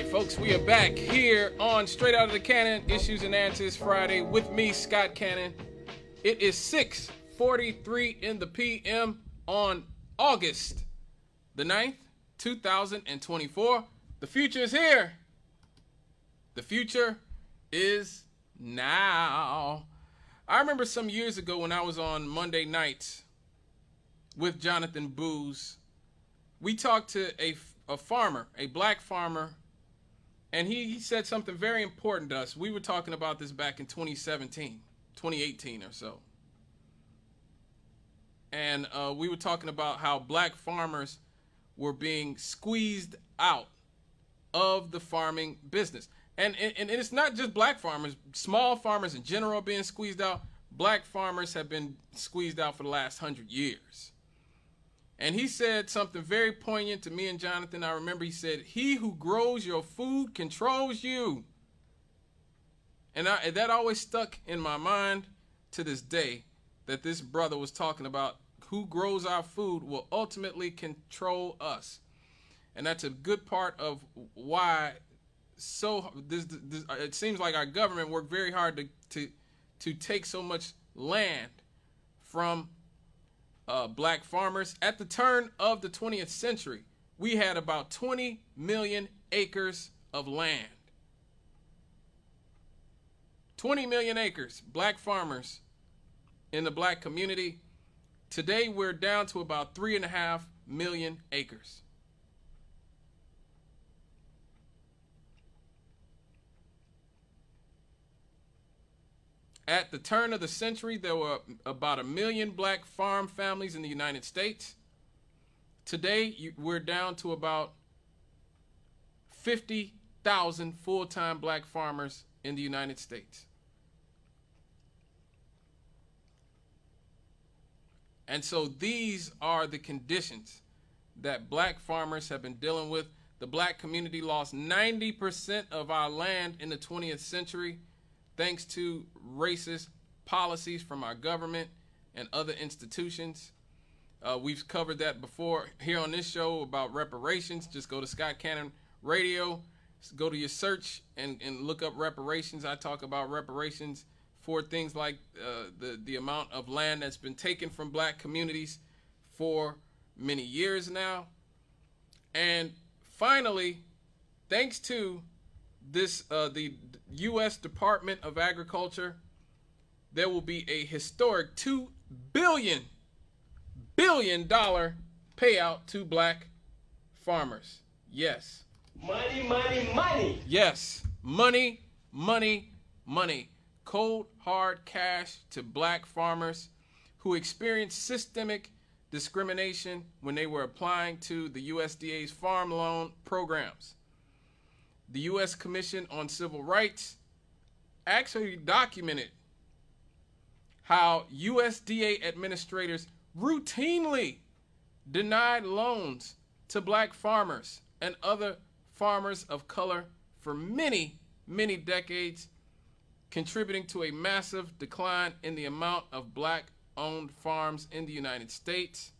right, folks, we are back here on Straight Out of the Cannon, Issues and Answers Friday with me, Scott Cannon. It is 6:43 in the p.m. on August the 9th, 2024. The future is here. The future is now. I remember some years ago when I was on Monday nights with Jonathan Booz, we talked to a farmer, a black farmer, and he said something very important to us. We were talking about this back in 2017, 2018 or so. And we were talking about how black farmers were being squeezed out of the farming business. And it's not just black farmers. Small farmers in general are being squeezed out. Black farmers have been squeezed out for the last 100 years. And he said something very poignant to me and Jonathan. I remember he said, "He who grows your food controls you." And that always stuck in my mind to this day, that this brother was talking about who grows our food will ultimately control us. And that's a good part of why it seems like our government worked very hard to take so much land from black farmers. At the turn of the 20th century, we had about 20 million acres of land. 20 million acres, black farmers in the black community. Today, we're down to about 3.5 million acres. At the turn of the century, there were about 1 million black farm families in the United States. Today, we're down to about 50,000 full-time black farmers in the United States. And so these are the conditions that black farmers have been dealing with. The black community lost 90% of our land in the 20th century thanks to racist policies from our government and other institutions. We've covered that before here on this show about reparations. Just go to Scott Cannon Radio, go to your search and look up reparations. I talk about reparations for things like the amount of land that's been taken from black communities for many years now. And finally, thanks to this the U.S. Department of Agriculture, there will be a historic $2 billion payout to black farmers. Yes. Money, money, money. Yes. Money, money, money. Cold, hard cash to black farmers who experienced systemic discrimination when they were applying to the USDA's farm loan programs. The U.S. Commission on Civil Rights actually documented how USDA administrators routinely denied loans to black farmers and other farmers of color for many, many decades, contributing to a massive decline in the amount of black-owned farms in the United States.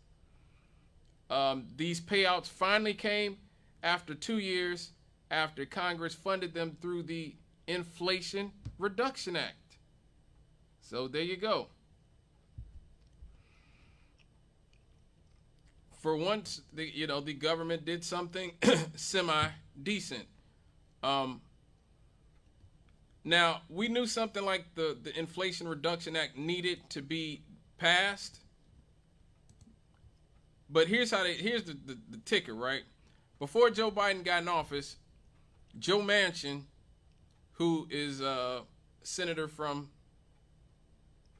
These payouts finally came after 2 years after Congress funded them through the Inflation Reduction Act. So there you go. For once, the government did something semi-decent. Now, we knew something like the Inflation Reduction Act needed to be passed. But here's the ticker, right? Before Joe Biden got in office, Joe Manchin, who is a senator from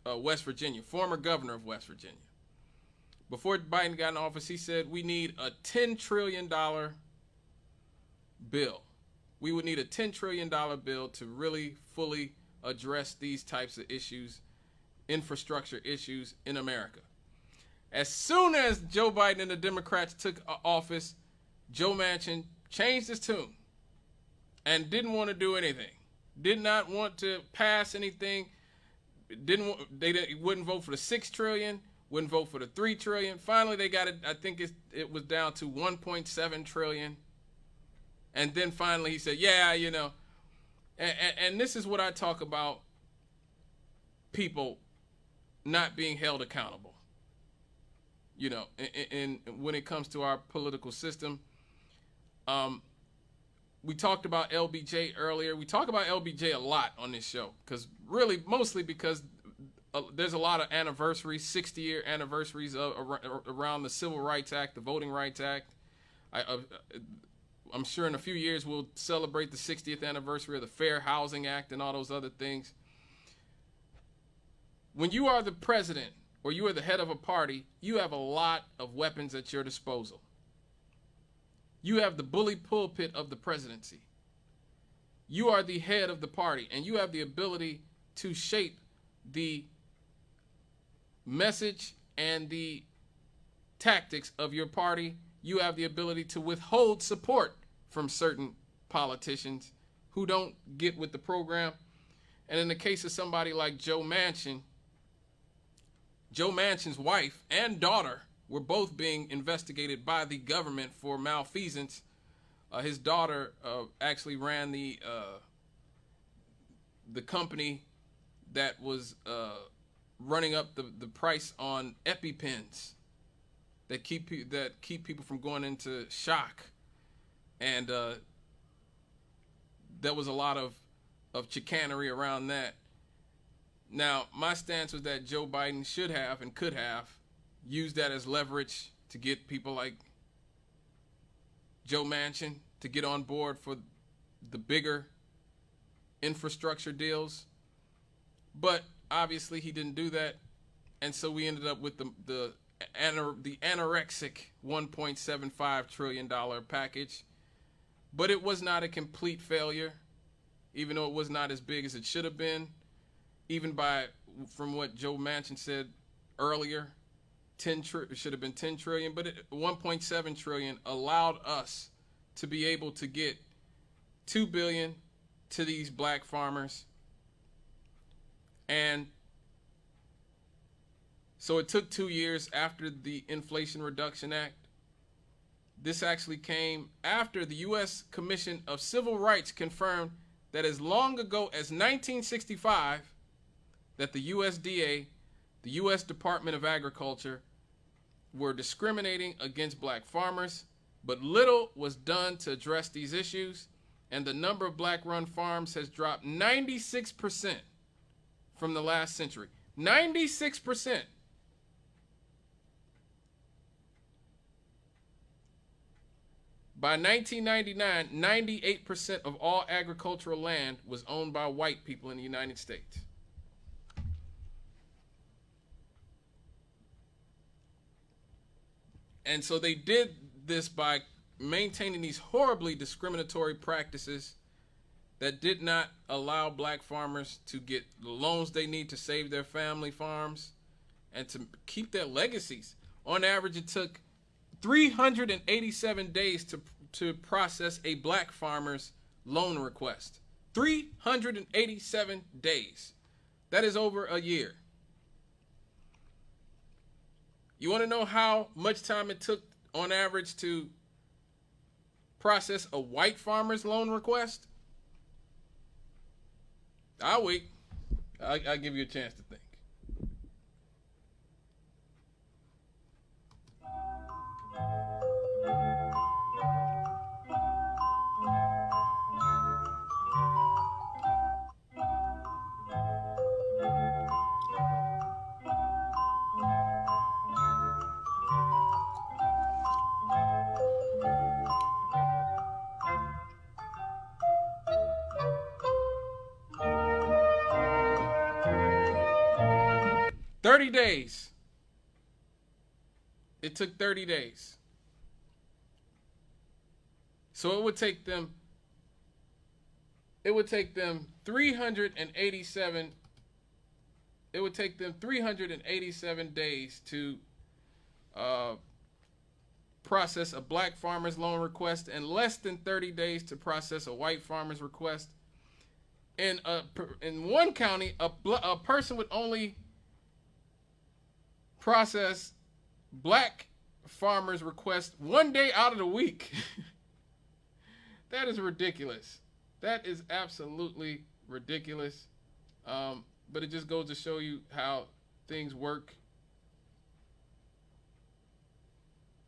West Virginia, former governor of West Virginia, before Biden got in office, he said we need a $10 trillion bill. We would need a $10 trillion bill to really fully address these types of issues, infrastructure issues in America. As soon as Joe Biden and the Democrats took office, Joe Manchin changed his tune and didn't want to do anything. Did not want to pass anything. They wouldn't vote for the $6 trillion, wouldn't vote for the $3 trillion. Finally, they got it. I think it was down to $1.7 trillion. And then finally he said, yeah, you know, and this is what I talk about, people not being held accountable. You know, and when it comes to our political system, we talked about LBJ earlier. We talk about LBJ a lot on this show because really, mostly because there's a lot of anniversaries, 60-year anniversaries around the Civil Rights Act, the Voting Rights Act. I'm sure in a few years we'll celebrate the 60th anniversary of the Fair Housing Act and all those other things. When you are the president or you are the head of a party, you have a lot of weapons at your disposal. You have the bully pulpit of the presidency. You are the head of the party, and you have the ability to shape the message and the tactics of your party. You have the ability to withhold support from certain politicians who don't get with the program. And in the case of somebody like Joe Manchin, Joe Manchin's wife and daughter were both being investigated by the government for malfeasance. His daughter actually ran the company that was running up the price on EpiPens that keep people from going into shock, and there was a lot of chicanery around that. Now, my stance was that Joe Biden should have and could have used that as leverage to get people like Joe Manchin to get on board for the bigger infrastructure deals. But obviously he didn't do that. And so we ended up with the anorexic $1.75 trillion package. But it was not a complete failure, even though it was not as big as it should have been. Even from what Joe Manchin said earlier, it should have been 10 trillion, but 1.7 trillion allowed us to be able to get $2 billion to these black farmers. And so it took 2 years after the Inflation Reduction Act. This actually came after the U.S. Commission of Civil Rights confirmed that as long ago as 1965, that the USDA, the U.S. Department of Agriculture, were discriminating against black farmers, but little was done to address these issues, and the number of black-run farms has dropped 96% from the last century. 96%. By 1999, 98% of all agricultural land was owned by white people in the United States. And so they did this by maintaining these horribly discriminatory practices that did not allow black farmers to get the loans they need to save their family farms and to keep their legacies. On average, it took 387 days to process a black farmer's loan request. 387 days. That is over a year. You want to know how much time it took on average to process a white farmer's loan request? I'll wait. I'll give you a chance to think. $30. It took 30 days. So it would take them 387 days to process a black farmer's loan request and less than 30 days to process a white farmer's request. In one county, a person would only process black farmers' requests 1 day out of the week. That is ridiculous. That is absolutely ridiculous. But it just goes to show you how things work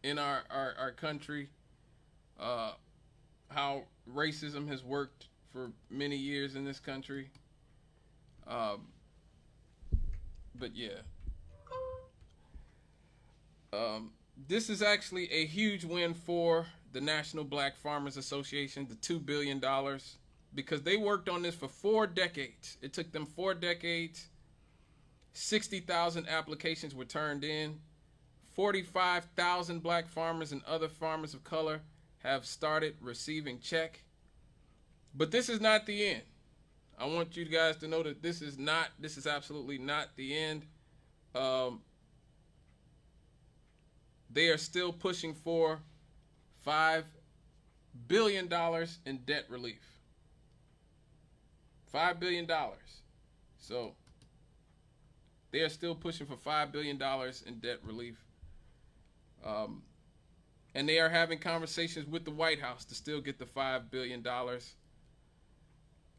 in our country, how racism has worked for many years in this country. But yeah. This is actually a huge win for the National Black Farmers Association, the $2 billion, because they worked on this for 4 decades. It took them 4 decades. 60,000 applications were turned in. 45,000 black farmers and other farmers of color have started receiving check. But this is not the end. I want you guys to know that this is absolutely not the end. They are still pushing for $5 billion in debt relief. $5 billion. So they are still pushing for $5 billion in debt relief. And they are having conversations with the White House to still get the $5 billion.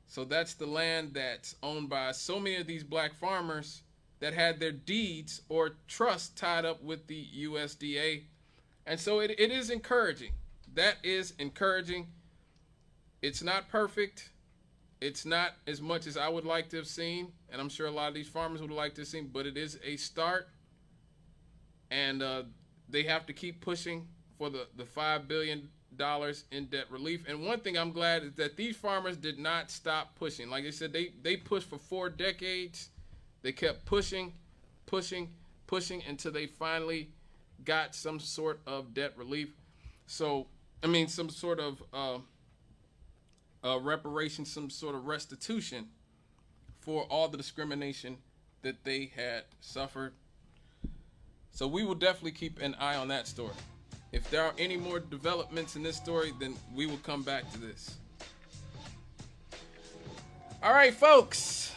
So that's the land that's owned by so many of these black farmers that had their deeds or trust tied up with the USDA. And so it is encouraging. That is encouraging. It's not perfect. It's not as much as I would like to have seen, and I'm sure a lot of these farmers would like to have seen, but it is a start. And they have to keep pushing for the $5 billion in debt relief. And one thing I'm glad is that these farmers did not stop pushing. Like I said, they pushed for 4 decades. They kept pushing until they finally got some sort of debt relief. So, I mean, some sort of reparation, some sort of restitution for all the discrimination that they had suffered. So we will definitely keep an eye on that story. If there are any more developments in this story, then we will come back to this. All right, folks.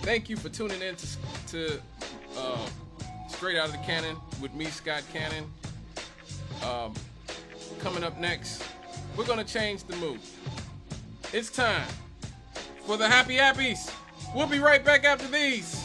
Thank you for tuning in to Straight Out of the Cannon with me, Scott Cannon. Coming up next, we're going to change the mood. It's time for the Happy Appies. We'll be right back after these.